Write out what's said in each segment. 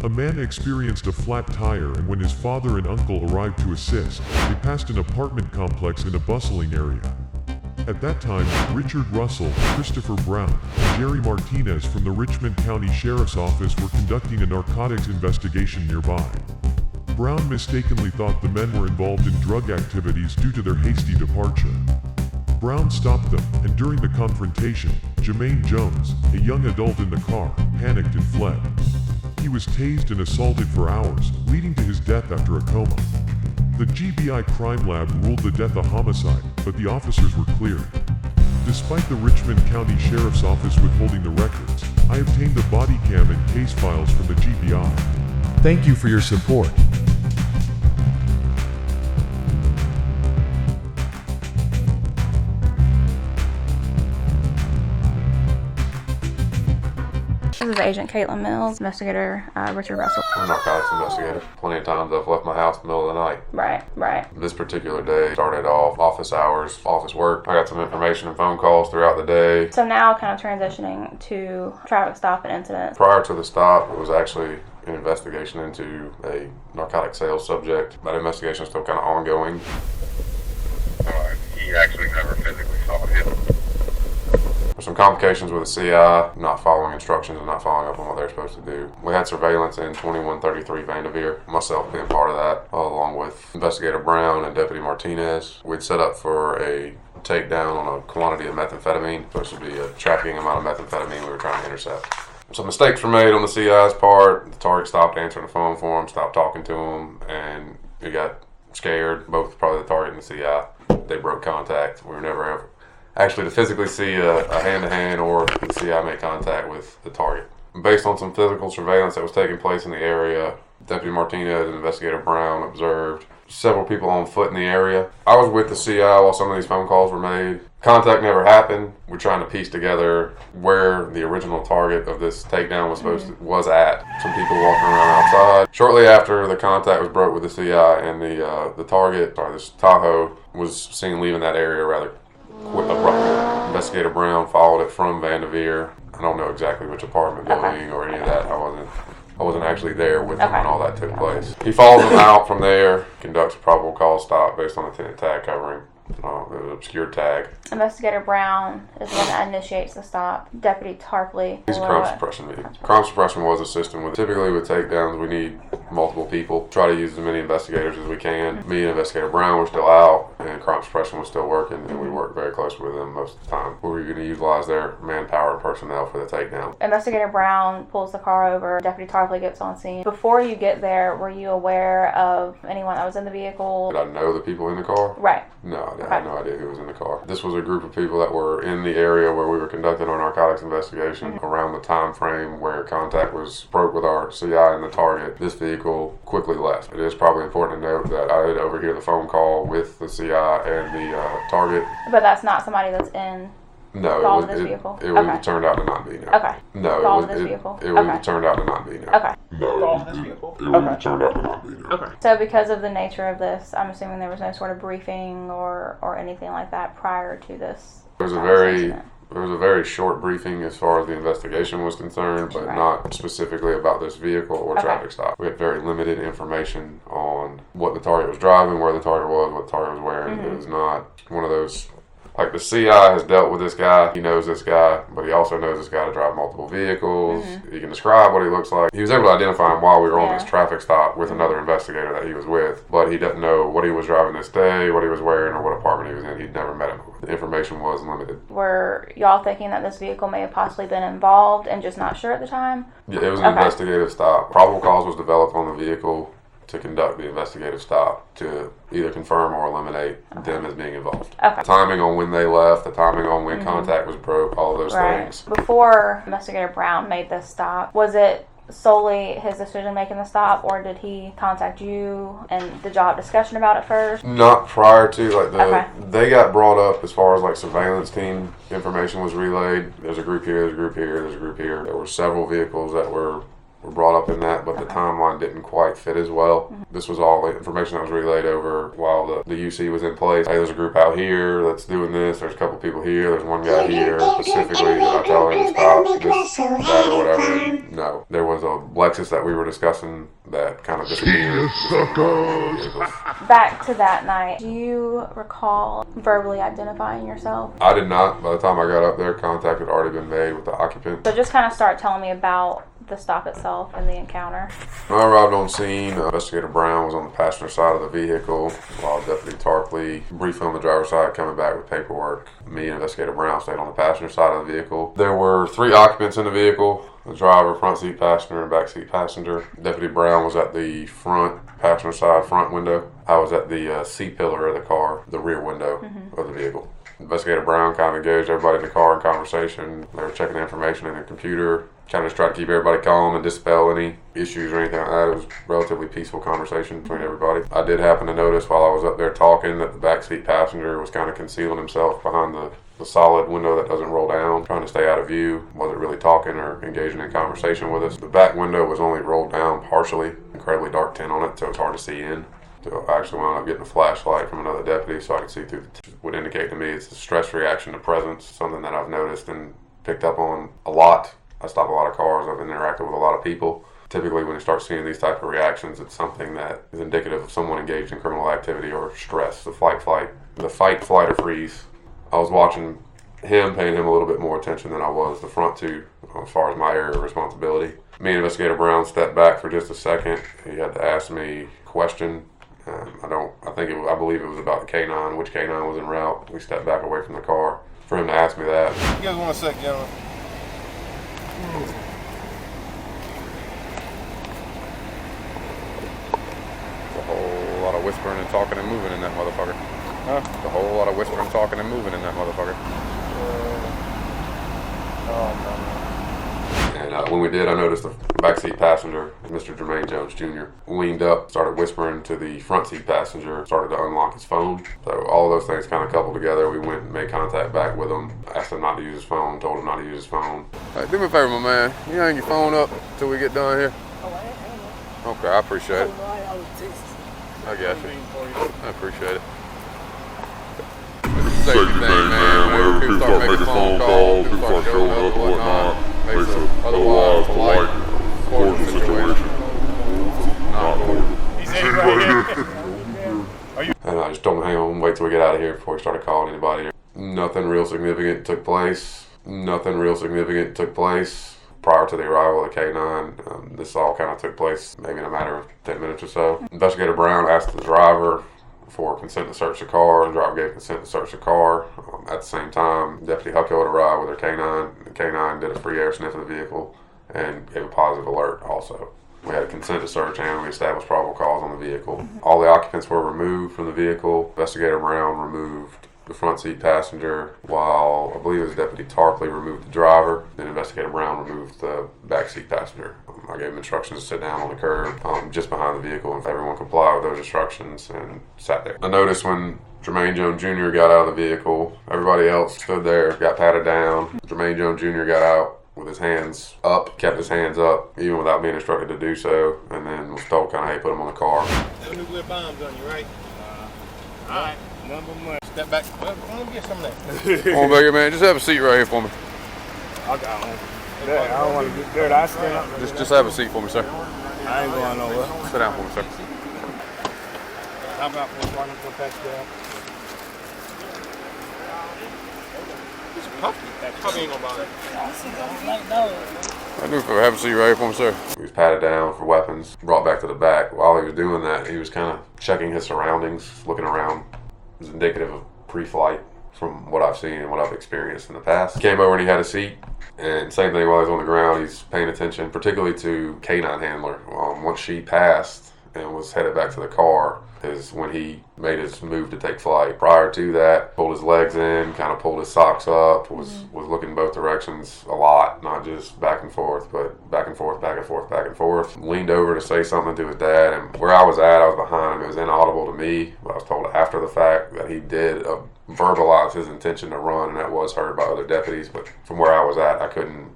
A man experienced a flat tire, and when his father and uncle arrived to assist, they passed an apartment complex in a bustling area. At that time, Richard Russell, Christopher Brown, and Jerry Martinez from the Richmond County Sheriffs Office were conducting a narcotics investigation nearby. Brown mistakenly thought the men were involved in drug activities due to their hasty departure. Brown stopped them, and during the confrontation, Jermaine Jones, a young adult in the car, panicked and fled. He was tased and assaulted for hours, leading to his death after a coma. The GBI crime lab ruled the death a homicide, but the officers were cleared. Despite the Richmond County Sheriff's Office withholding the records, I obtained the body cam and case files from the GBI. Thank you for your support. This is Agent Katelyn Mills, investigator Richard Russell. I'm a narcotics investigator. Plenty of times I've left my house in the middle of the night. Right. This particular day started off office hours, office work. I got some information and phone calls throughout the day. So now kind of transitioning to traffic stop and incidents. Prior to the stop, it was actually an investigation into a narcotic sales subject. That investigation is still kind of ongoing. He actually never physically saw him. There's some complications with the CI, not following instructions and not following up on what they're supposed to do. We had surveillance in 2133 Vanderveer, myself being part of that, along with Investigator Brown and Deputy Martinez. We'd set up for a takedown on a quantity of methamphetamine. Supposed to be a trafficking amount of methamphetamine we were trying to intercept. Some mistakes were made on the CI's part. The target stopped answering the phone for him, stopped talking to him, and he got scared, both probably the target and the CI. They broke contact. We were never ever actually to physically see a hand-to-hand or the CI make contact with the target. Based on some physical surveillance that was taking place in the area, Deputy Martinez and Investigator Brown observed several people on foot in the area. I was with the CI while some of these phone calls were made. Contact never happened. We're trying to piece together where the original target of this takedown was at. Some people walking around outside. Shortly after the contact was broke with the CI and the target, this Tahoe, was seen leaving that area rather abruptly. Investigator Brown followed it from Vanderveer. I don't know exactly which apartment building or any of that. I wasn't actually there with him when all that took place. He follows them out from there, conducts a probable cause stop based on the tenant tag covering. It was an obscure tag. Investigator Brown is the one that initiates the stop. Deputy Tarpley. He's a crime suppression vehicle. Crime suppression was a system with, typically with takedowns, we need multiple people. Try to use as many investigators as we can. Me and Investigator Brown were still out, and crime suppression was still working, and we worked very closely with them most of the time. We were going to utilize their manpower and personnel for the takedown. Investigator Brown pulls the car over. Deputy Tarpley gets on scene. Before you get there, were you aware of anyone that was in the vehicle? Did I know the people in the car? Right. No, I had no idea who was in the car. This was a group of people that were in the area where we were conducting our narcotics investigation around the time frame where contact was broke with our CI and the target. This vehicle quickly left. It is probably important to note that I did overhear the phone call with the CI and the target. But that's not somebody that's in No, this vehicle? It would have turned out to not be no. Okay. No, Involved in this vehicle? It would have turned out to not be no. Okay. No, Involved in this vehicle? it would have turned out to not be no. Okay. So because of the nature of this, I'm assuming there was no sort of briefing or anything like that prior to this. There was incident. a very short briefing as far as the investigation was concerned, but not specifically about this vehicle or traffic stop. We had very limited information on what the target was driving, where the target was, what the target was wearing. It was not one of those. Like, the CI has dealt with this guy, he knows this guy, but he also knows this guy to drive multiple vehicles. He can describe what he looks like. He was able to identify him while we were on this traffic stop with another investigator that he was with, but he doesn't know what he was driving this day, what he was wearing, or what apartment he was in. He'd never met him. The information was limited. Were y'all thinking that this vehicle may have possibly been involved and just not sure at the time? Yeah, it was an investigative stop. Probable cause was developed on the vehicle to conduct the investigative stop to either confirm or eliminate them as being involved. Okay. Timing on when they left, the timing on when contact was broke, all of those things. Before Investigator Brown made this stop, was it solely his decision making the stop, or did he contact you and did y'all have discussion about it first? Not prior to, they got brought up as far as like surveillance team information was relayed. There's a group here, there's a group here, there's a group here. There were several vehicles that were brought up in that, but the timeline didn't quite fit as well. This was all the information that was relayed over while the UC was in place. Hey, there's a group out here that's doing this. There's a couple people here. There's one guy here specifically that I tell him to stop this, that, or whatever. No. There was a Lexus that we were discussing that kind of disappeared. Back to that night, do you recall verbally identifying yourself? I did not. By the time I got up there, contact had already been made with the occupant. So just kind of start telling me about the stop itself and the encounter. When I arrived on scene, Investigator Brown was on the passenger side of the vehicle while Deputy Tarpley briefly on the driver's side coming back with paperwork. Me and Investigator Brown stayed on the passenger side of the vehicle. There were 3 occupants in the vehicle: the driver, front seat passenger, and back seat passenger. Deputy Brown was at the front passenger side front window. I was at the C-pillar of the car, the rear window of the vehicle. Investigator Brown kind of engaged everybody in the car in conversation. They were checking the information in their computer, trying to just try to keep everybody calm and dispel any issues or anything like that. It was a relatively peaceful conversation between everybody. I did happen to notice while I was up there talking that the backseat passenger was kind of concealing himself behind the solid window that doesn't roll down, trying to stay out of view. Wasn't really talking or engaging in conversation with us. The back window was only rolled down partially, incredibly dark tint on it, so it's hard to see in. So I actually wound up getting a flashlight from another deputy so I could see through the would indicate to me it's a stress reaction to presence, something that I've noticed and picked up on a lot. I stop a lot of cars. I've interacted with a lot of people. Typically, when you start seeing these type of reactions, it's something that is indicative of someone engaged in criminal activity or stress, the fight, flight, or freeze. I was watching him, paying him a little bit more attention than I was the front two as far as my area of responsibility. Me and Investigator Brown stepped back for just a second. He had to ask me a question. I believe it was about the canine, which canine was en route. We stepped back away from the car for him to ask me that. You guys want a sec, gentlemen? A whole lot of whispering and talking and moving in that motherfucker. Huh? A whole lot of whispering, talking, and moving in that motherfucker. And when we did, I noticed the backseat passenger, Mr. Jermaine Jones Jr., leaned up, started whispering to the front seat passenger, started to unlock his phone. So all of those things kind of coupled together. We went and made contact back with him, asked him not to use his phone, told him not to use his phone. Hey, do me a favor, my man. You hang your phone up until we get done here? Okay, I appreciate it. I got you. I appreciate it. Safety thing, man. Whenever people start making phone calls, people start showing up and whatnot, makes it otherwise polite, cordial situation. Not cordial. And I just told him, hang on, wait till we get out of here before we started calling anybody. Nothing real significant took place. Prior to the arrival of the K9, this all kind of took place maybe in a matter of 10 minutes or so. Investigator Brown asked the driver for consent to search the car. The driver gave consent to search the car. At the same time, Deputy Hucko had arrived with her K9. The K9 did a free air sniff of the vehicle and gave a positive alert also. We had a consent to search and we established probable cause on the vehicle. All the occupants were removed from the vehicle. Investigator Brown removed the front seat passenger, while I believe it was Deputy Tarpley removed the driver. Then Investigator Brown removed the back seat passenger. I gave him instructions to sit down on the curb just behind the vehicle, and everyone complied with those instructions and sat there. I noticed when Jermaine Jones Jr. got out of the vehicle, everybody else stood there, got patted down. Jermaine Jones Jr. got out with his hands up, kept his hands up, even without being instructed to do so, and then was told kind of, hey, put him on the car. No nuclear bombs on you, right? All right. Number one. Step back. Let me get some of that. Come on, Baker, man. Just have a seat right here for me. I got one. I don't want to get dirty. I stand up. Just have a seat for me, sir. I ain't going nowhere. Sit down for me, sir. How about one running for touchdown? It's a puppy. That puppy ain't gonna bother. I do have a seat right here for me, sir. He was patted down for weapons, brought back to the back. While he was doing that, he was kind of checking his surroundings, looking around. It was indicative of pre-flight from what I've seen and what I've experienced in the past. He came over and he had a seat, and same thing while he's on the ground, he's paying attention, particularly to K9 handler. Once she passed and was headed back to the car is when he made his move to take flight. Prior to that, pulled his legs in, kind of pulled his socks up, was looking both directions a lot, not just back and forth, but back and forth, back and forth, back and forth. Leaned over to say something to his dad, and where I was at, I was behind him. It was inaudible to me, but I was told after the fact that he did verbalize his intention to run, and that was heard by other deputies, but from where I was at, I couldn't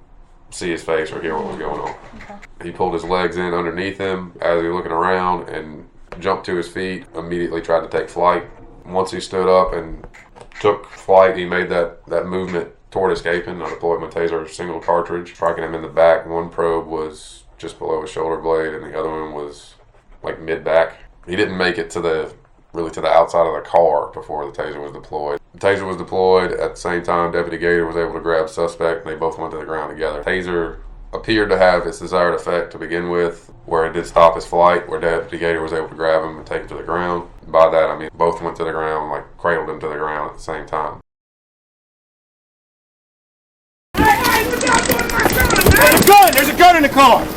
see his face or hear what was going on. Okay. He pulled his legs in underneath him as he was looking around, and jumped to his feet, immediately tried to take flight. Once he stood up and took flight, he made that movement toward escaping. I deployed my taser single cartridge, striking him in the back. One probe was just below his shoulder blade, and the other one was like mid-back. He didn't make it to the outside of the car before the taser was deployed. The taser was deployed at the same time Deputy Gator was able to grab the suspect, and they both went to the ground together. Taser appeared to have its desired effect to begin with, where it did stop his flight, where Deputy Gator was able to grab him and take him to the ground. By that, I mean both went to the ground, like cradled him to the ground at the same time. There's a gun! There's a gun in the car!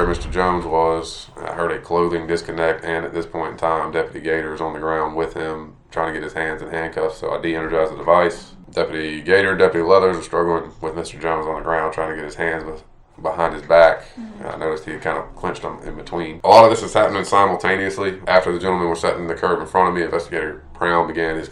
Mr. Jones was. I heard a clothing disconnect, and at this point in time, Deputy Gator is on the ground with him, trying to get his hands in handcuffs, so I de-energized the device. Deputy Gator and Deputy Leathers are struggling with Mr. Jones on the ground, trying to get his hands behind his back. I noticed he had kind of clenched them in between. A lot of this is happening simultaneously. After the gentlemen were sitting in the curb in front of me, Investigator Brown began his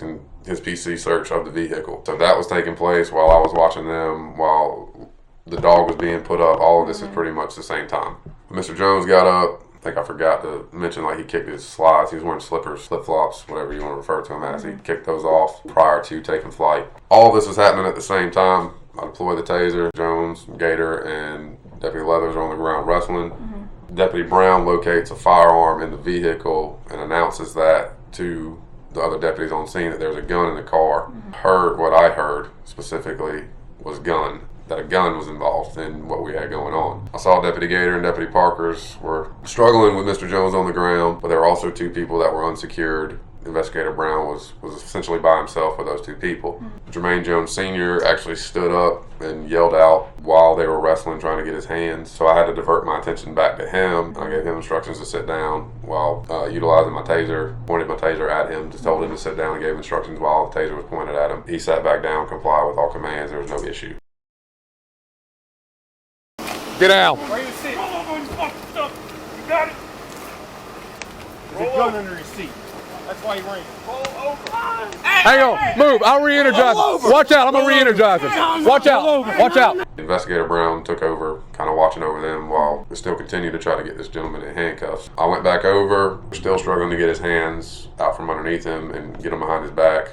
PC search of the vehicle. So that was taking place while I was watching them, while the dog was being put up. All of this is pretty much the same time. Mr. Jones got up. I think I forgot to mention, like, he kicked his slides. He was wearing slippers, flip-flops, whatever you want to refer to them as. He kicked those off prior to taking flight. All of this is happening at the same time. I deploy the taser. Jones, Gator, and Deputy Leathers are on the ground wrestling. Deputy Brown locates a firearm in the vehicle and announces that to the other deputies on scene that there's a gun in the car. What I heard specifically was gun. That a gun was involved in what we had going on. I saw Deputy Gator and Deputy Parkers were struggling with Mr. Jones on the ground, but there were also two people that were unsecured. Investigator Brown was essentially by himself with those two people. Jermaine Jones Sr. actually stood up and yelled out while they were wrestling, trying to get his hands. So I had to divert my attention back to him. I gave him instructions to sit down while utilizing my taser, pointed my taser at him, just told him to sit down and gave instructions while the taser was pointed at him. He sat back down, complied with all commands. There was no issue. Get out. Where you sit? Roll over and fuck stuff. You got it? There's a gun under his seat. That's why he ran. Roll over. Hang on. Move. I'll re-energize him. Watch out. I'm going to re-energize him. Watch out. Watch out. Investigator Brown took over, kind of watching over them while we still continued to try to get this gentleman in handcuffs. I went back over, still struggling to get his hands out from underneath him and get him behind his back.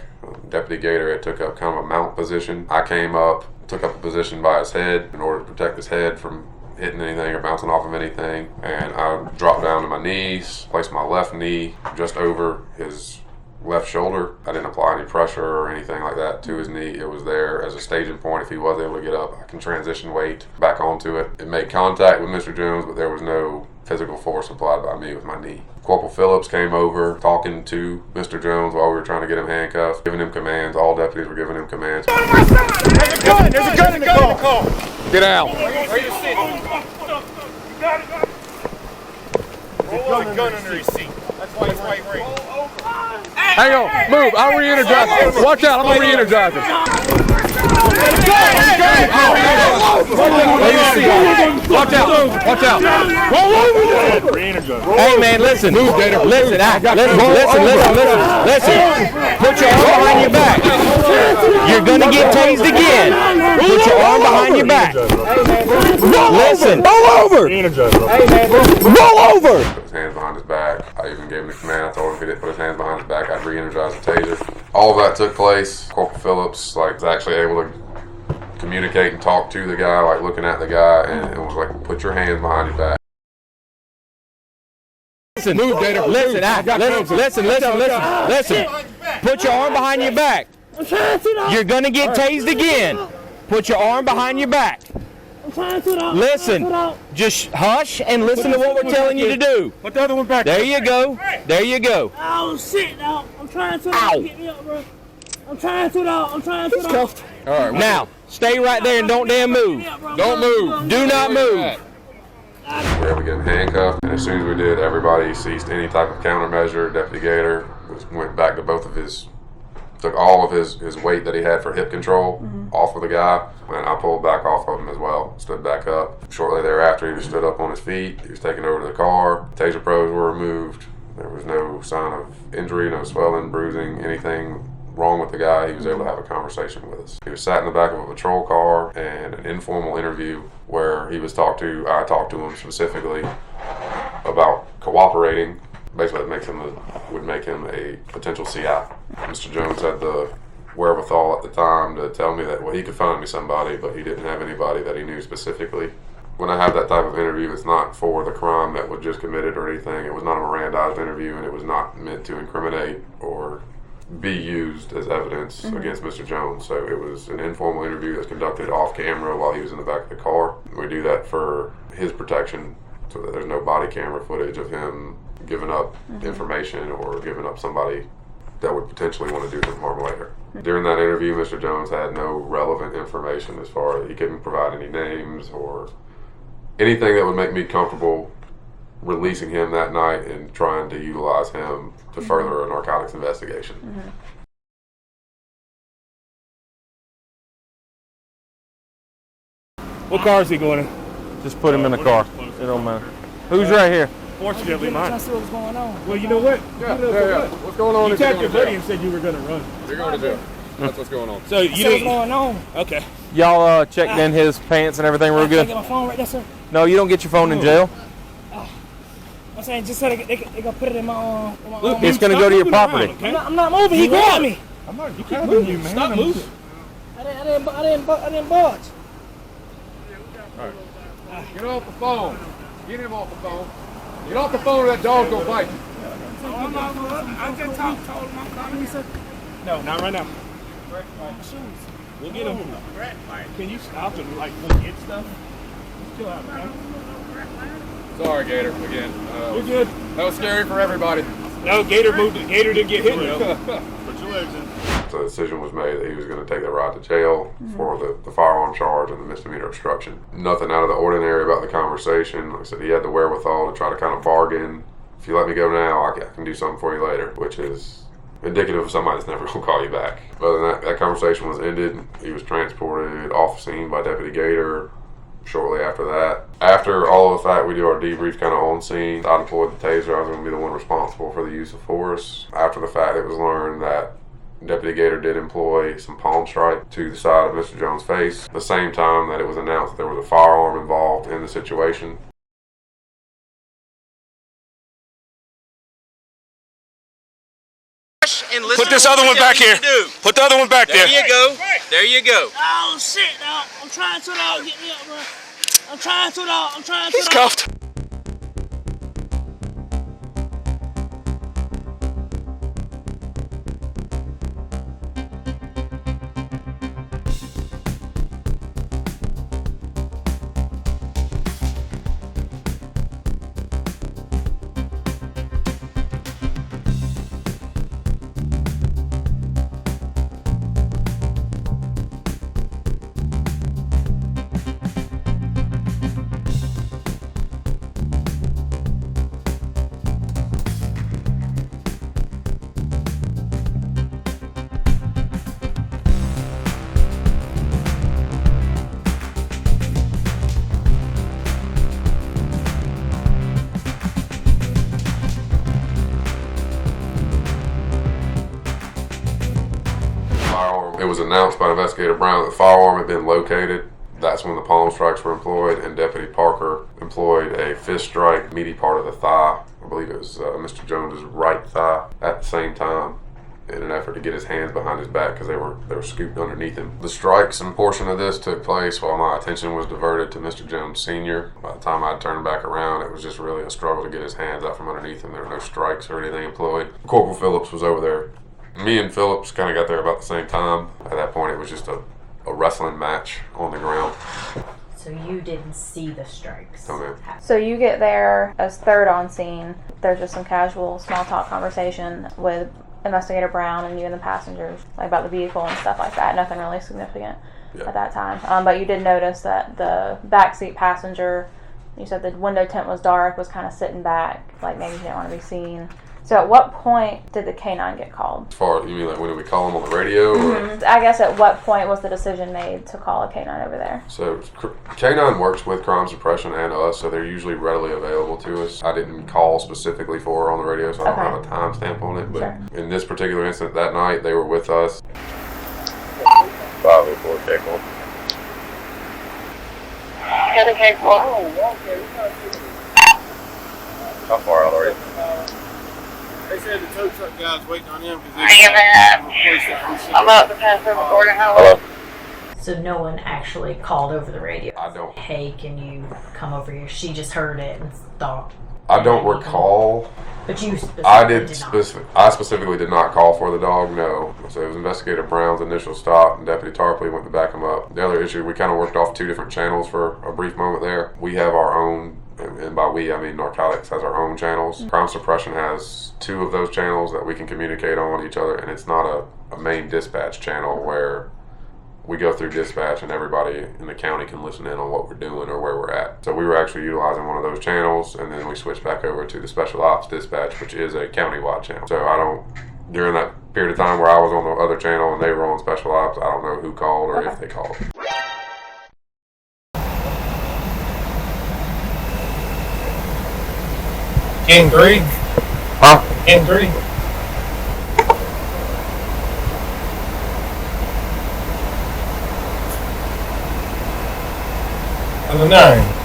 Deputy Gator had took up kind of a mount position. I came up, took up a position by his head in order to protect his head from hitting anything or bouncing off of anything, and I dropped down to my knees, placed my left knee just over his left shoulder. I didn't apply any pressure or anything like that to his knee. It was there as a staging point. If he was able to get up, I can transition weight back onto it. It made contact with Mr. Jones, but there was no physical force applied by me with my knee. Corporal Phillips came over, talking to Mr. Jones while we were trying to get him handcuffed, giving him commands. All deputies were giving him commands. There's a gun! There's a gun in the car! Get out. Where you sit? You got it? There's a gun under his seat. That's why he ran. Roll over. Hang on. Move. I'll re-energize him. Watch out. I'm going to re-energize him. Watch out. Watch out. Roll over there. Hey man, listen. Move, Gator. Listen. Listen. Put your arm behind your back. You're gonna get tased again. Put your arm behind your back. Listen. Roll over. Roll over. Put his hands behind his back. I even gave him the command. I told him if he didn't put his hands behind his back, I'd re-energize the taser. All of that took place. Corporal Phillips was actually able to communicate and talk to the guy, looking at the guy, and was like, put your hands behind your back. Listen, move, Gator. Listen. Put your arm behind your back. You're gonna get tased again. Put your arm behind your back. Listen. Just hush and listen to what we're telling you to do. Put the other one back. There you go. There you go. Oh shit! Now I'm trying to Ow. get me up, bro. I'm trying to, dog. I'm trying to, dog. All right. Now, stay right there and don't damn move. Don't move. Do not move. We were able to get him handcuffed, and as soon as we did, everybody ceased any type of countermeasure. Deputy Gator went back to both of his, took all of his weight that he had for hip control off of the guy, and I pulled back off of him as well, stood back up. Shortly thereafter, he was stood up on his feet. He was taken over to the car. Taser pros were removed. There was no sign of injury, no swelling, bruising, anything wrong with the guy. He was able to have a conversation with us. He was sat in the back of a patrol car and an informal interview where he was I talked to him specifically about cooperating. Basically, it would make him a potential CI. Mr. Jones had the wherewithal at the time to tell me that, well, he could find me somebody, but he didn't have anybody that he knew specifically. When I have that type of interview, it's not for the crime that was just committed or anything. It was not a Mirandized interview, and it was not meant to incriminate or be used as evidence against Mr. Jones. So it was an informal interview that's conducted off camera while he was in the back of the car. We do that for his protection so that there's no body camera footage of him giving up information or giving up somebody that would potentially want to do him harm later. During that interview, Mr. Jones had no relevant information as far as he couldn't provide any names or anything that would make me comfortable releasing him that night and trying to utilize him to further a narcotics investigation. What car is he going in? Just put him in the car. It don't matter. Who's right here? Fortunately, mine. Trying to see what's going on. Well, you know what? Yeah. What's going on? You tapped your buddy and said you were going to run. You're going to jail. That's what's going on. So you What's didn't. going on? Okay. Y'all checked in his pants and everything real Can I good? get my phone right there, sir? No, you don't get your phone in jail. I'm saying just so they can put it in my Look, It's going to go to your property. I'm not moving. He grabbed me. I'm not. You keep moving, man. Stop moving. I didn't budge. Get off the phone. Get him off the phone. Get off the phone or that dog's going to bite you. I just told him I'm coming. No, not right now. We'll get him. Can you stop and go get stuff? Chill out, man. Sorry, Gator, again. You're good. That was scary for everybody. No, Gator moved. Gator didn't get hit though. Put your legs in. So the decision was made that he was going to take the ride to jail for the firearm charge and the misdemeanor obstruction. Nothing out of the ordinary about the conversation. Like I said, he had the wherewithal to try to kind of bargain. If you let me go now, I can do something for you later, which is indicative of somebody that's never going to call you back. But then that conversation was ended. He was transported off scene by Deputy Gator shortly after that. After all of the fact, we do our debrief kind of on scene. I deployed the taser. I was going to be the one responsible for the use of force. After the fact, it was learned that Deputy Gator did employ some palm strike to the side of Mr. Jones' face. At the same time that it was announced that there was a firearm involved in the situation. Put this other one back here. Put the other one back there. There you go. There you go. Oh shit, dog. I'm trying to, dog. Get me up, bro. I'm trying to, dog. He's cuffed. It was announced by Investigator Brown that the firearm had been located. That's when the palm strikes were employed, and Deputy Parker employed a fist strike, meaty part of the thigh. I believe it was Mr. Jones's right thigh at the same time, in an effort to get his hands behind his back because they were scooped underneath him. The strikes and portion of this took place while my attention was diverted to Mr. Jones Sr. By the time I'd turned back around, it was just really a struggle to get his hands out from underneath him. There were no strikes or anything employed. Corporal Phillips was over there. Me and Phillips kind of got there about the same time. At that point, it was just a wrestling match on the ground. So you didn't see the strikes? Oh, man. So you get there as third on scene. There's just some casual small talk conversation with Investigator Brown and you and the passengers, like about the vehicle and stuff like that. Nothing really significant at that time. But you did notice that the backseat passenger, you said the window tint was dark, was kind of sitting back, like maybe he didn't want to be seen. So at what point did the K-9 get called? As far, you mean like when did we call him on the radio? Mm-hmm. I guess at what point was the decision made to call a K-9 over there? So K-9 works with crime suppression and us, so they're usually readily available to us. I didn't call specifically for her on the radio, so I don't have a timestamp on it. But in this particular incident that night, they were with us. 504 check on. How far out are you? They said the tow truck guy's waiting on him because I'm about to pass over Gordon Highway. So no one actually called over the radio? I don't. Hey, can you come over here? She just heard it and thought. I don't recall. But you I specifically did not call for the dog, no. So it was Investigator Brown's initial stop, and Deputy Tarpley went to back him up. The other issue, we kind of worked off 2 different channels for a brief moment there. We have our own, and by we, I mean narcotics has our own channels. Crime suppression has 2 of those channels that we can communicate on each other, and it's not a main dispatch channel where we go through dispatch and everybody in the county can listen in on what we're doing or where we're at. So we were actually utilizing one of those channels, and then we switched back over to the special ops dispatch, which is a county-wide channel. So during that period of time where I was on the other channel and they were on special ops, I don't know who called or if they called. Ken Green? Huh? Ken Green? On the 9.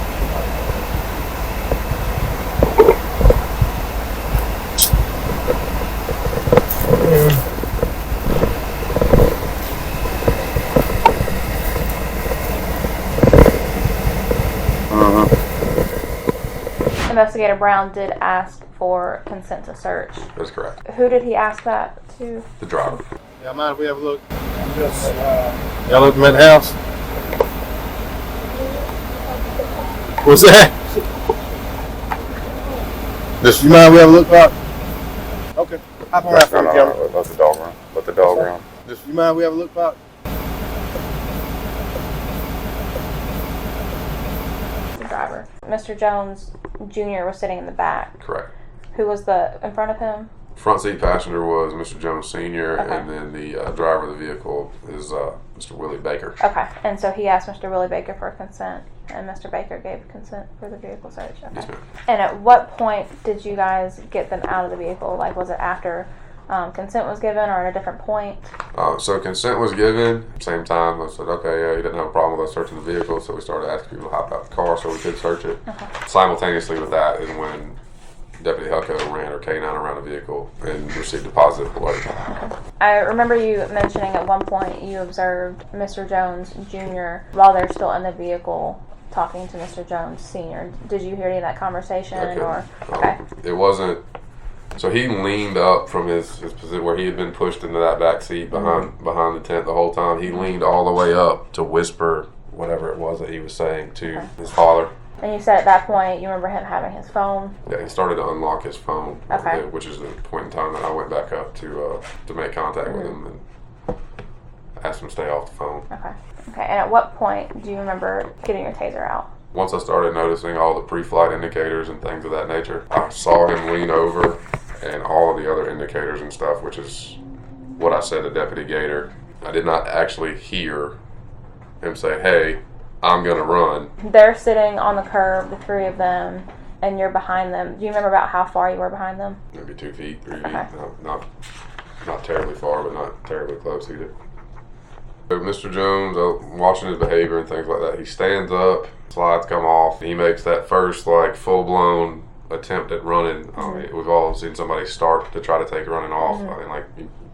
Investigator Brown did ask for consent to search. That's correct. Who did he ask that to? The driver. Y'all mind if we have a look? Y'all look at the house? What's that? You mind if we have a look, Pop? Okay. Hop around for the camera. Let the dog run. Let the dog run. You mind if we have a look, Pop? The driver. Mr. Jones Jr. was sitting in the back. Correct. Who was in front of him? Front seat passenger was Mr. Jones Sr., and then the driver of the vehicle is Mr. Willie Baker. Okay, and so he asked Mr. Willie Baker for consent, and Mr. Baker gave consent for the vehicle search. Okay. Yes, ma'am. And at what point did you guys get them out of the vehicle? Like, was it after consent was given or at a different point? So consent was given. Same time, I said, okay, yeah, he didn't have a problem with us searching the vehicle, so we started asking people to hop out the car so we could search it. Okay. Simultaneously with that is when Deputy Hucko ran her K-9 around the vehicle and received a positive alert. Okay. I remember you mentioning at one point you observed Mr. Jones Jr. while they're still in the vehicle talking to Mr. Jones Sr. Did you hear any of that conversation? Okay. It wasn't. So he leaned up from his position where he had been pushed into that back seat behind the tent the whole time. He leaned all the way up to whisper whatever it was that he was saying to his father. And you said at that point you remember him having his phone? Yeah, he started to unlock his phone, okay. Which is the point in time that I went back up to make contact with him and asked him to stay off the phone. Okay. And at what point do you remember getting your taser out? Once I started noticing all the pre-flight indicators and things of that nature, I saw him lean over and all of the other indicators and stuff, which is what I said to Deputy Gator. I did not actually hear him say, hey, I'm going to run. They're sitting on the curb, the 3 of them, and you're behind them. Do you remember about how far you were behind them? Maybe 2 feet, 3 feet. Not terribly far, but not terribly close either. So Mr. Jones, watching his behavior and things like that, he stands up, slides come off. He makes that first full-blown attempt at running. We've all seen somebody start to try to take running off.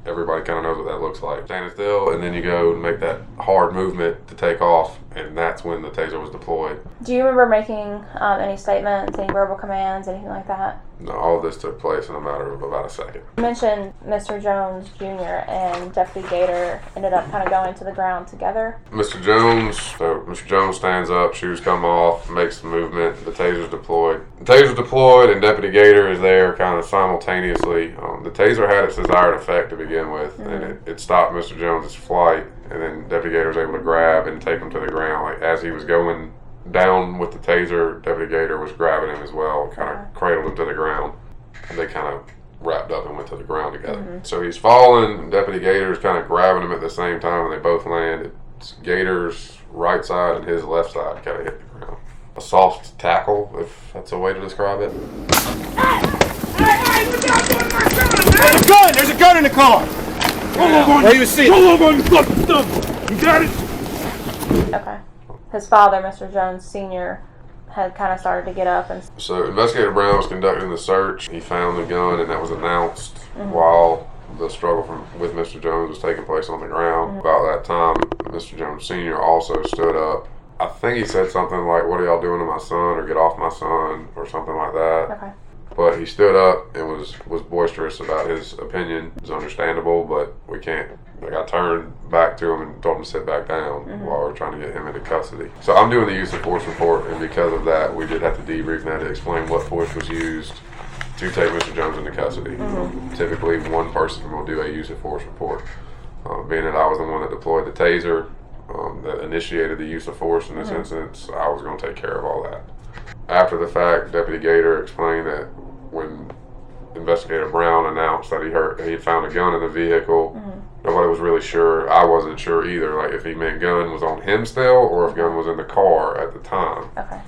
Everybody kind of knows what that looks like. Standing still, and then you go and make that hard movement to take off. and that's when the taser was deployed. Do you remember making any statements, any verbal commands, anything like that? No, all of this took place in a matter of about a second. You mentioned Mr. Jones Jr. and Deputy Gator ended up kind of going to the ground together. Mr. Jones stands up, shoes come off, makes the movement, the taser's deployed. The taser's deployed and Deputy Gator is there kind of simultaneously. The taser had its desired effect to begin with, and it stopped Mr. Jones's flight, and then Deputy Gator was able to grab and take him to the ground. Like, as he was going down with the taser, Deputy Gator was grabbing him as well, kind of cradled him to the ground, and they kind of wrapped up and went to the ground together. So he's falling, and Deputy Gator's kind of grabbing him at the same time, and they both land. It's Gator's right side and his left side kind of hit the ground. A soft tackle, if that's a way to describe it. There's a gun! There's a gun in the car! Roll over on you see it! Roll over on you fucking stuff! You got it? Okay. His father, Mr. Jones Sr., had kind of started to get up and... So Investigator Brown was conducting the search. He found the gun, and that was announced while the struggle with Mr. Jones was taking place on the ground. About that time, Mr. Jones Sr. also stood up. I think he said something like, "What are y'all doing to my son?" or "Get off my son," or something like that. Okay. But he stood up and was boisterous about his opinion. It's understandable, but we can't. Like, I turned back to him and told him to sit back down while we're trying to get him into custody. So I'm doing the use of force report, and because of that, we did have to debrief and had to explain what force was used to take Mr. Jones into custody. Typically, one person will do a use of force report. Being that I was the one that deployed the taser, that initiated the use of force in this instance, I was going to take care of all that. After the fact, Deputy Gator explained that when Investigator Brown announced that he had found a gun in the vehicle, nobody was really sure. I wasn't sure either, like if he meant gun was on him still or if gun was in the car at the time. Okay.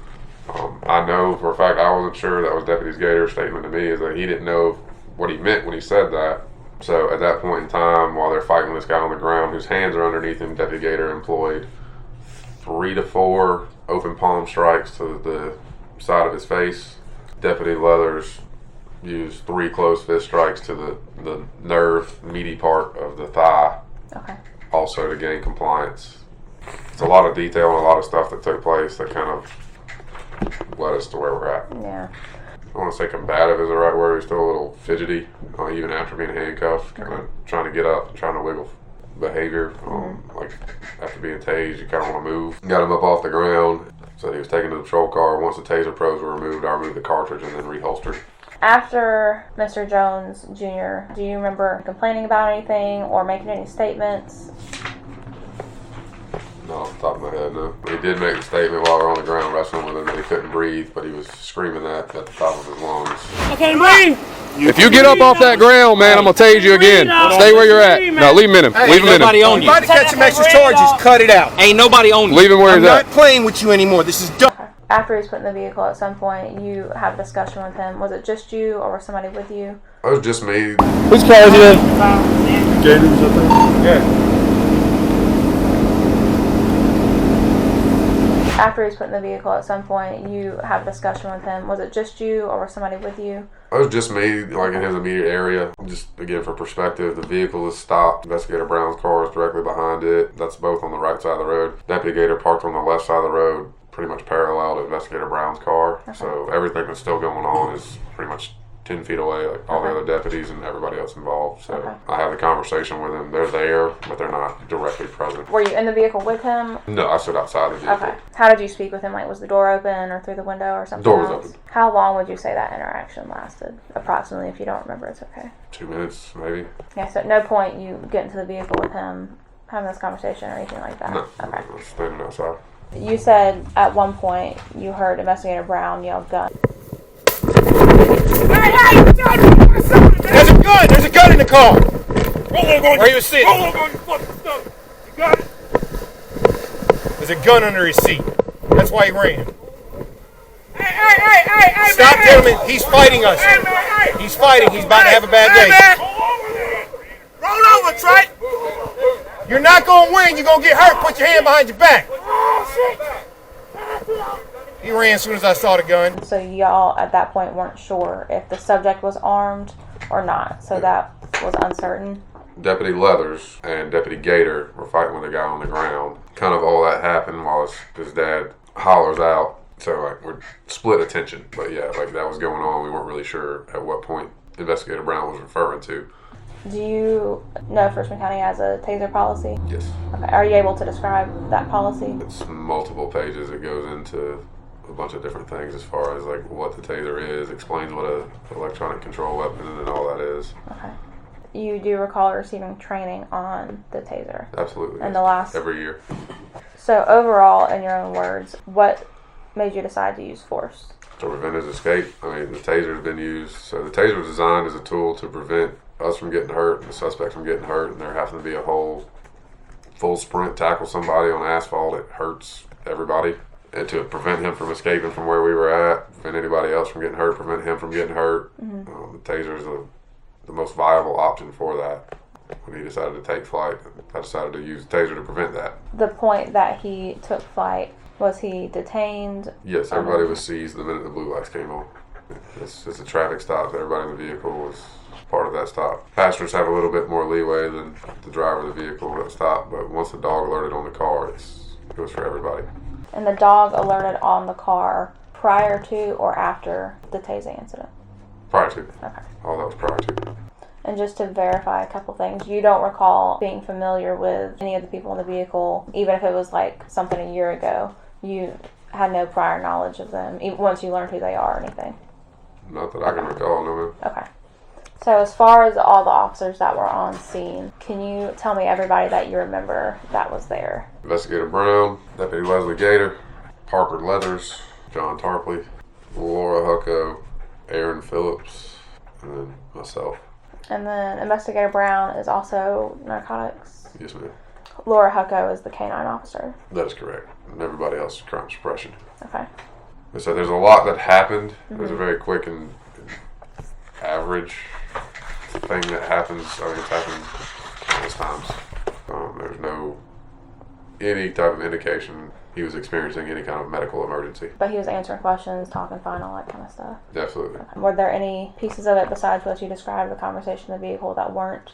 I know for a fact I wasn't sure. That was Deputy Gator's statement to me, is that he didn't know what he meant when he said that. So at that point in time, while they're fighting this guy on the ground whose hands are underneath him, Deputy Gator employed 3 to 4 open palm strikes to the side of his face. Deputy Leathers used 3 closed fist strikes to the nerve, meaty part of the thigh. Okay. Also to gain compliance. It's a lot of detail and a lot of stuff that took place that kind of led us to where we're at. Yeah. I want to say combative is the right word. He's still a little fidgety, even after being handcuffed, kind of trying to get up and trying to wiggle behavior. Like after being tased, you kind of want to move. Got him up off the ground. So he was taken to the patrol car. Once the taser probes were removed, I removed the cartridge and then reholstered. After Mr. Jones Jr., do you remember complaining about anything or making any statements? No, off the top of my head, no. He did make the statement while we were on the ground wrestling with him that he couldn't breathe, but he was screaming that at the top of his lungs. I can't breathe! If you get up off that ground, man, I'm going to tase you again. Stay where you're at. No, leave him in him. Leave him in him. Nobody on you. If you catch some extra charges, cut it out. Ain't nobody on you. Leave him where he's at. I'm not playing with you anymore. This is dumb. After he was put in the vehicle, at some point, you have a discussion with him. Was it just you or was somebody with you? It was just me. Whose car is it? Gators up there? Yeah. After he was put in the vehicle, at some point, you have a discussion with him. Was it just you or was somebody with you? It was just me, like in his immediate area. Just again, for perspective, the vehicle is stopped. Investigator Brown's car is directly behind it. That's both on the right side of the road. Deputy Gator parked on the left side of the road, pretty much parallel to Investigator Brown's car. Okay. So everything that's still going on is pretty much 10 feet away, like all the other deputies and everybody else involved. So I have the conversation with them. They're there, but they're not directly present. Were you in the vehicle with him? No, I stood outside the vehicle. Okay. How did you speak with him? Like, was the door open or through the window or something? Door was else? open. How long would you say that interaction lasted? Approximately, if you don't remember, it's okay. 2 minutes, maybe. Yeah, so at no point you get into the vehicle with him, having this conversation or anything like that? No, okay. I was standing outside. You said at one point you heard Investigator Brown yell gun. Hey! There's a gun! There's a gun in the car! Where you sitting? Roll over on your fucking stuff! You got it? There's a gun under his seat. That's why he ran. Hey! Stop, gentlemen. He's fighting us. He's fighting. He's about to have a bad day. Roll over, Trey! You're not going to win. You're going to get hurt. Put your hand behind your back. He ran as soon as I saw the gun. So y'all at that point weren't sure if the subject was armed or not. So that was uncertain. Deputy Leathers and Deputy Gator were fighting with a guy on the ground. Kind of all that happened while his dad hollers out. So like we're split attention. But yeah, like that was going on. We weren't really sure at what point Investigator Brown was referring to. Do you know if Richmond County has a taser policy? Yes. Okay. Are you able to describe that policy? It's multiple pages. It goes into a bunch of different things as far as like what the taser is, explains what a electronic control weapon and all that is. Okay. You do recall receiving training on the taser? Absolutely. In the last... Every year. So overall, in your own words, what made you decide to use force? To prevent his escape. I mean, the taser has been used. So the taser was designed as a tool to prevent us from getting hurt and the suspect from getting hurt, and there having to be a whole full sprint tackle somebody on asphalt. It hurts everybody. And to prevent him from escaping from where we were at, prevent anybody else from getting hurt, prevent him from getting hurt. The taser is the most viable option for that. When he decided to take flight, I decided to use the taser to prevent that. The point that he took flight, was he detained? Yes, everybody was seized the minute the blue lights came on. It's a traffic stop, so everybody in the vehicle was part of that stop. Passengers have a little bit more leeway than the driver of the vehicle that stopped, but once the dog alerted on the car, it was for everybody. And the dog alerted on the car prior to or after the tasing incident? Prior to. Okay. All that was prior to. And just to verify a couple things, you don't recall being familiar with any of the people in the vehicle, even if it was like something a year ago. You had no prior knowledge of them, even once you learned who they are or anything? Not that I can recall, no ma'am. Okay. So as far as all the officers that were on scene, can you tell me everybody that you remember that was there? Investigator Brown, Deputy Leslie Gator, Parker Leathers, John Tarpley, Laura Hucko, Aaron Phillips, and then myself. And then Investigator Brown is also narcotics? Yes, ma'am. Laura Hucko is the canine officer? That is correct. And everybody else is crime suppression. Okay. So there's a lot that happened. It was a very quick and average thing that happens. I mean, it's happened countless times. There's no any type of indication he was experiencing any kind of medical emergency. But he was answering questions, talking fine, all that kind of stuff? Absolutely. Okay. Were there any pieces of it besides what you described, the conversation in the vehicle, that weren't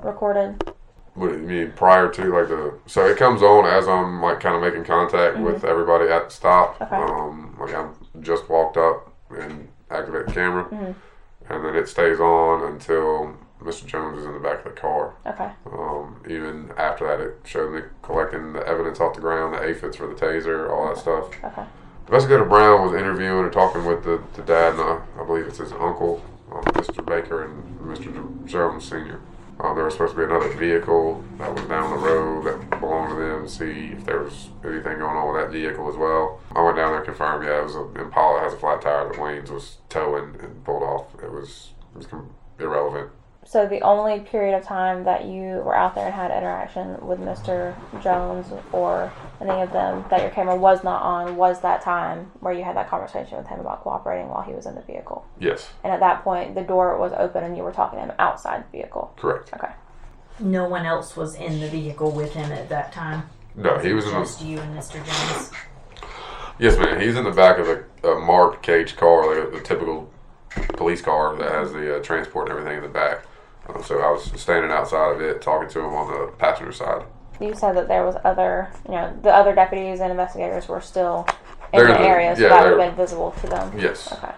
recorded? What do you mean prior to like the? So it comes on as I'm like kind of making contact with everybody at the stop. Okay. Like I just walked up and activate the camera, and then it stays on until Mr. Jones is in the back of the car. Okay. Even after that, it showed me collecting the evidence off the ground, the aphids for the taser, all that stuff. Okay. Investigator Brown was interviewing and talking with the dad, and I believe it's his uncle, Mr. Baker and Mr. Jones Sr. There was supposed to be another vehicle that was down the road that belonged to them to see if there was anything going on with that vehicle as well. I went down there and confirmed, yeah, it was an Impala, has a flat tire that Wayne's was towing and pulled off. It was irrelevant. So the only period of time that you were out there and had interaction with Mr. Jones or any of them that your camera was not on was that time where you had that conversation with him about cooperating while he was in the vehicle? Yes. And at that point, the door was open and you were talking to him outside the vehicle? Correct. Okay. No one else was in the vehicle with him at that time? No, he was just you and Mr. Jones? Yes, ma'am. He's in the back of a marked cage car, like the typical police car that has the transport and everything in the back. So I was standing outside of it, talking to him on the passenger side. You said that there was the other deputies and investigators were still in the area, so that would have been visible to them? Yes. Okay.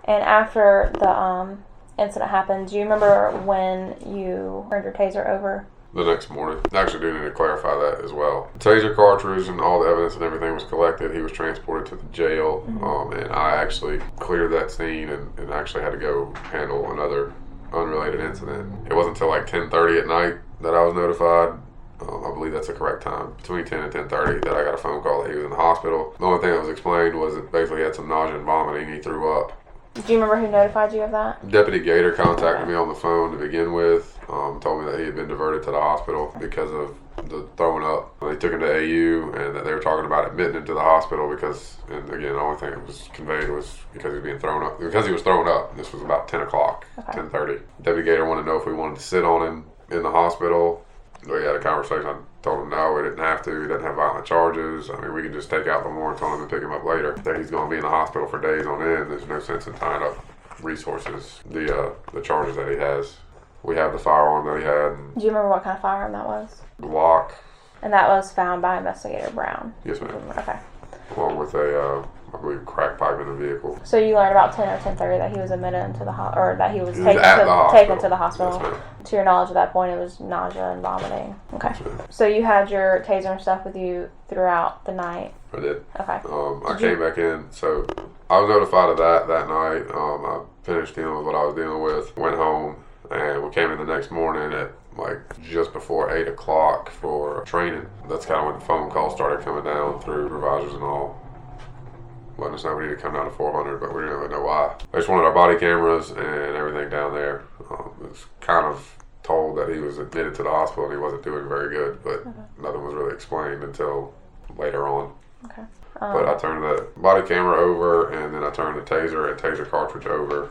And after the incident happened, do you remember when you turned your taser over? The next morning. I actually do need to clarify that as well. The taser cartridge and all the evidence and everything was collected. He was transported to the jail, and I actually cleared that scene and actually had to go handle another unrelated incident. It wasn't until like 10:30 at night that I was notified. I believe that's the correct time, between 10 and 10:30, that I got a phone call that he was in the hospital. The only thing that was explained was that basically he had some nausea and vomiting. He threw up. Do you remember who notified you of that? Deputy Gator contacted me on the phone to begin with. Told me that he had been diverted to the hospital because of the throwing up. They took him to AU and that they were talking about admitting him to the hospital because, and again, the only thing that was conveyed was because he was being thrown up. Because he was thrown up. This was about 10 o'clock, 10:30. Deputy Gator wanted to know if we wanted to sit on him in the hospital. We had a conversation. I told him no, we didn't have to. He doesn't have violent charges. I mean, we can just take out the warrants on him and pick him up later. That he's going to be in the hospital for days on end. There's no sense in tying up resources, the charges that he has. We have the firearm that he had. Do you remember what kind of firearm that was? Glock. And that was found by Investigator Brown? Yes, ma'am. Okay. Along with a, I believe, crack pipe in the vehicle. So you learned about 10 or 10:30 that he was admitted into the or that he was taken to the hospital. Yes, to your knowledge, at that point, it was nausea and vomiting. Okay. So you had your taser and stuff with you throughout the night. I did. Okay. I came back in, so I was notified of that night. I finished dealing with what I was dealing with, went home, and we came in the next morning at like just before 8 o'clock for training. That's kind of when the phone calls started coming down through supervisors and all, letting us know we need to come down to 400, but we didn't really know why. They just wanted our body cameras and everything down there. It was kind of told that he was admitted to the hospital and he wasn't doing very good, but nothing was really explained until later on. Okay. But I turned the body camera over, and then I turned the taser and taser cartridge over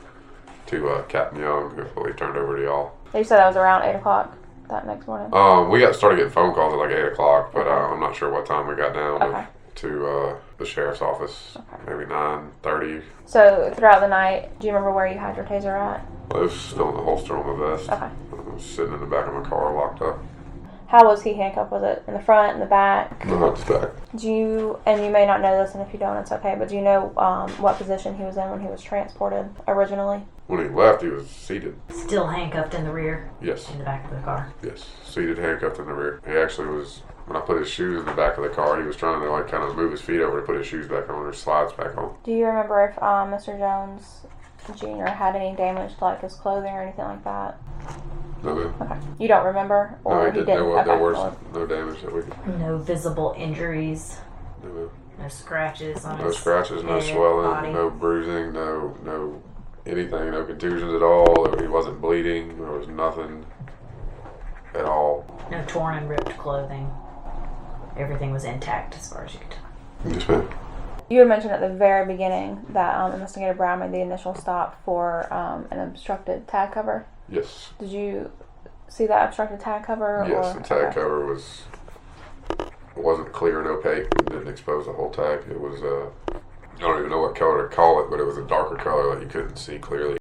to Captain Young, who I believe turned over to y'all. You said that was around 8 o'clock that next morning? We started getting phone calls at like 8 o'clock, but I'm not sure what time we got down to the sheriff's office. Maybe 9:30. So throughout the night, do you remember where you had your taser at? Well, it was still in the holster on my vest. Okay. I was sitting in the back of my car locked up. How was he handcuffed? Was it in the front, in the back? No, it's back. Do you, and you may not know this, and if you don't, it's okay, but do you know what position he was in when he was transported originally? When he left, he was seated. Still handcuffed in the rear? Yes. In the back of the car? Yes. Seated, handcuffed in the rear. He actually was, when I put his shoes in the back of the car, he was trying to like kind of move his feet over to put his shoes back on or slides back on. Do you remember if Mr. Jones Jr. had any damage to like his clothing or anything like that? No, ma'am. Okay. You don't remember? Or no, he didn't. Okay. There was no damage that we could. No visible injuries? No, ma'am. No scratches on No his scratches, no head, swelling, body. no bruising, no anything, no contusions at all. He wasn't bleeding. There was nothing at all. No torn and ripped clothing. Everything was intact as far as you could tell. Yes, ma'am. You had mentioned at the very beginning that Investigator Brown made the initial stop for an obstructed tag cover. Yes. Did you see that obstructed tag cover? Yes, the tag cover wasn't clear and opaque. It didn't expose the whole tag. It was I don't even know what color to call it, but it was a darker color that you couldn't see clearly.